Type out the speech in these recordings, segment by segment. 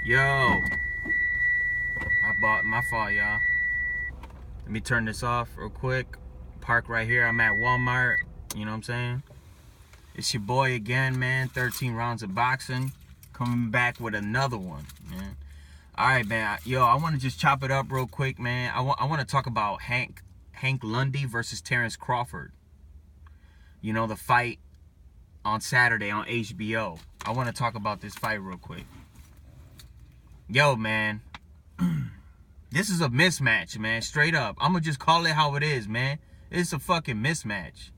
Yo, my fault, y'all. Let me turn this off real quick. Park right here. I'm at Walmart. You know what I'm saying? It's your boy again, man. 13 rounds of boxing. Coming back with another one, man. All right, man. Yo, I want to just chop it up real quick, man. I want to talk about Hank Lundy versus Terrance Crawford. You know, the fight on Saturday on HBO. I want to talk about this fight real quick. Yo, man. This is a mismatch, man. Straight up. I'm going to just call it how it is, man. It's a fucking mismatch.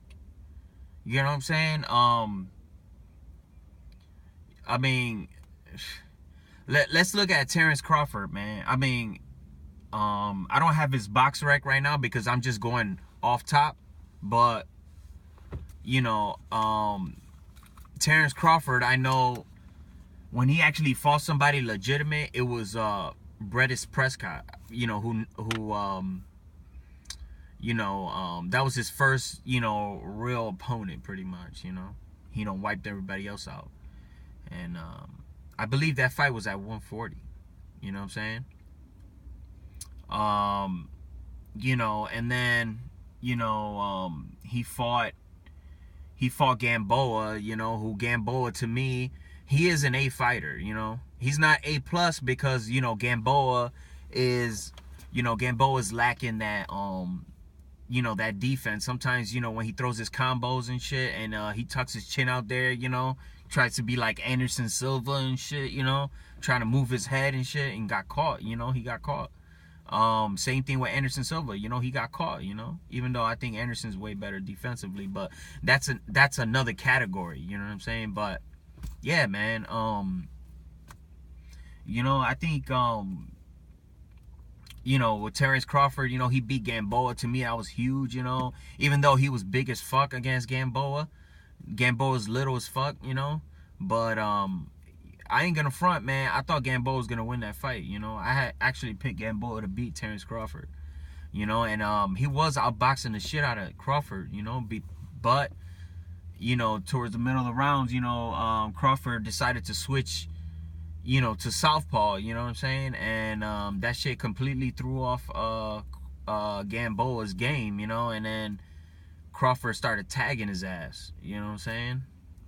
You know what I'm saying? I mean, let's look at Terrance Crawford, man. I mean, I don't have his box rec right now because I'm just going off top. But, you know, Terrance Crawford, I know when he actually fought somebody legitimate, it was Brettis Prescott, you know, who that was his first, real opponent, pretty much. He wiped everybody else out. And I believe that fight was at 140. You know what I'm saying? And then, he fought Gamboa, who Gamboa, to me, he is an A fighter. He's not A plus because Gamboa's lacking that that defense. Sometimes when he throws his combos and shit, and he tucks his chin out there, tries to be like Anderson Silva and shit, trying to move his head and shit, and got caught. He got caught. Same thing with Anderson Silva. He got caught. Even though I think Anderson's way better defensively, but that's another category. You know what I'm saying? But yeah, man. I think with Terrance Crawford, he beat Gamboa. To me, that was huge. Even though he was big as fuck against Gamboa. Gamboa's little as fuck. But I ain't gonna front, man. I thought Gamboa was gonna win that fight. I had actually picked Gamboa to beat Terrance Crawford. And he was outboxing the shit out of Crawford. But towards the middle of the rounds, Crawford decided to switch, to southpaw. You know what I'm saying? And that shit completely threw off Gamboa's game. And then Crawford started tagging his ass. You know what I'm saying?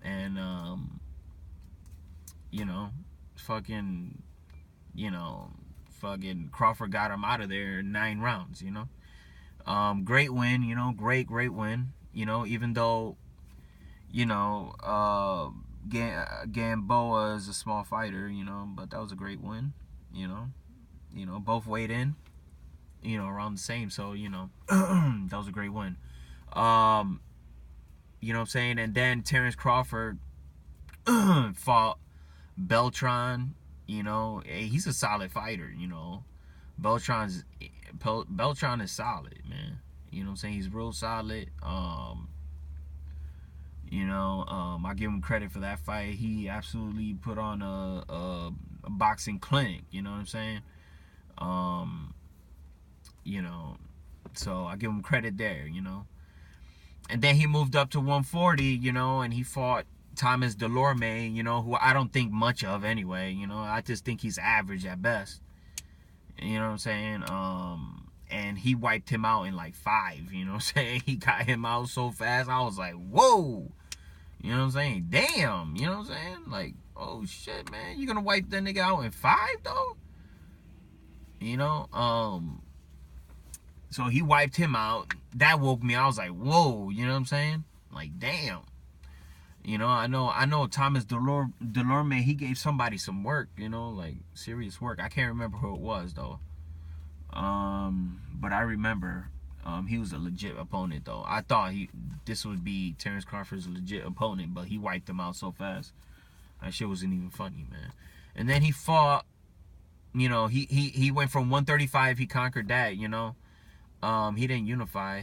And fucking Crawford got him out of there in 9 rounds, Great win, great win, even though, Gamboa is a small fighter, but that was a great win, both weighed in, around the same, so, that was a great win. You know what I'm saying? And then Terrance Crawford fought Beltran. He's a solid fighter. Beltran is solid, man. You know what I'm saying? He's real solid. I give him credit for that fight. He absolutely put on a boxing clinic. You know what I'm saying? So I give him credit there. And then he moved up to 140. And he fought Thomas Delorme, who I don't think much of anyway. I just think he's average at best. You know what I'm saying? And he wiped him out in like 5. You know what I'm saying? He got him out so fast. I was like, whoa. You know what I'm saying? Damn. You know what I'm saying? Like, oh shit, man. You gonna wipe that nigga out in 5 though? So he wiped him out. That woke me. I was like, whoa. You know what I'm saying? Like, damn. I know Thomas Delorme, he gave somebody some work, like serious work. I can't remember who it was though. But I remember he was a legit opponent though. I thought this would be Terrance Crawford's legit opponent, but he wiped him out so fast. That shit wasn't even funny, man. And then he fought, he went from 135, he conquered that, he didn't unify.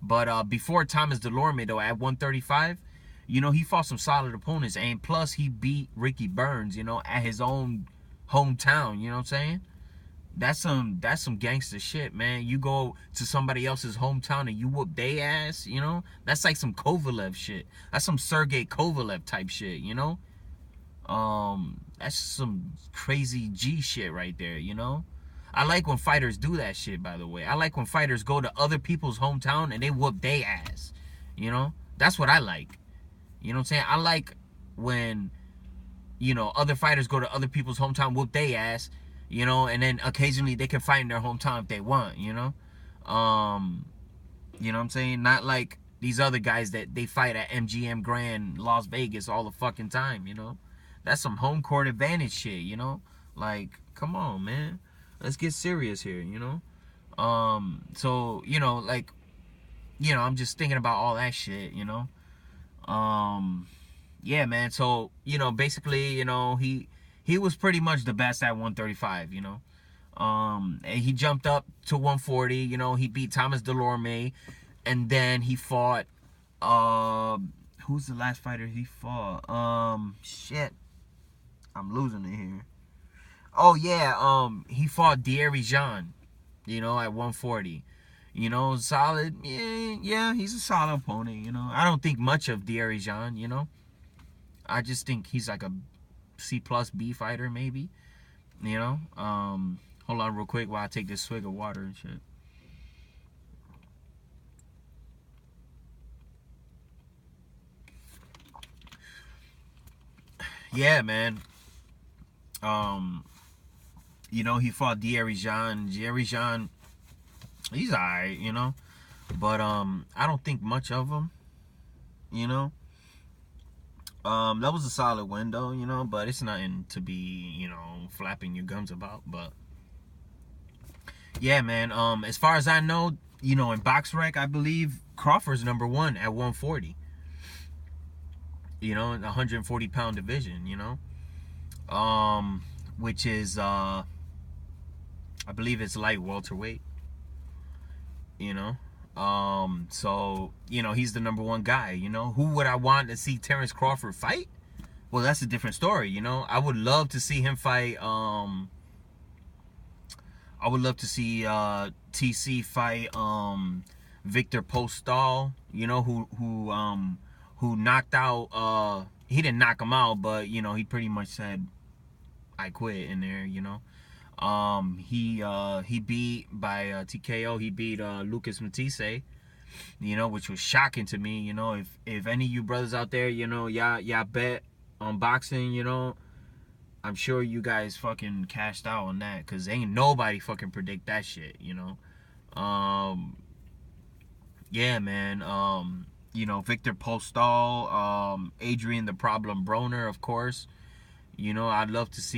But before Thomas Delorme, though, at 135, he fought some solid opponents. And plus, he beat Ricky Burns, at his own hometown. You know what I'm saying? That's some gangster shit, man. You go to somebody else's hometown and you whoop they ass, That's like some Kovalev shit. That's some Sergey Kovalev type shit, That's some crazy G shit right there, you know? I like when fighters do that shit, by the way. I like when fighters go to other people's hometown and they whoop their ass. You know? That's what I like. You know what I'm saying? I like when, other fighters go to other people's hometown, whoop their ass, and then occasionally they can fight in their hometown if they want, Um, you know what I'm saying? Not like these other guys that they fight at MGM Grand, Las Vegas all the fucking time, That's some home court advantage shit, Like, come on, man. Let's get serious here, So, like, I'm just thinking about all that shit, Yeah, man. So, basically, he was pretty much the best at 135, and he jumped up to 140, he beat Thomas Delorme, and then he fought who's the last fighter he fought? Shit. I'm losing it here. Oh yeah, he fought Thierry Jean, at 140. Solid. Yeah, he's a solid opponent, I don't think much of Thierry Jean, I just think he's like a C plus B fighter maybe. Hold on real quick while I take this swig of water and shit. Yeah, man. He fought Thierry Jean. Thierry Jean, he's alright, But I don't think much of him, That was a solid win though, but it's nothing to be, flapping your gums about. But yeah, man. As far as I know, in BoxRec, I believe Crawford's number 1 at 140. In the 140-pound division, which is I believe it's light welterweight. So he's the number 1 guy. Who would I want to see Terrance Crawford fight? Well, that's a different story. I would love to see him fight. I would love to see TC fight Victor Postol. Who knocked out. He didn't knock him out, but he pretty much said, "I quit" in there. He beat by TKO. He beat Lucas Matisse, which was shocking to me. If any of you brothers out there, y'all bet on boxing, I'm sure you guys fucking cashed out on that, because ain't nobody fucking predict that shit. Yeah, man. Victor Postol, Adrian the Problem Broner, of course. I'd love to see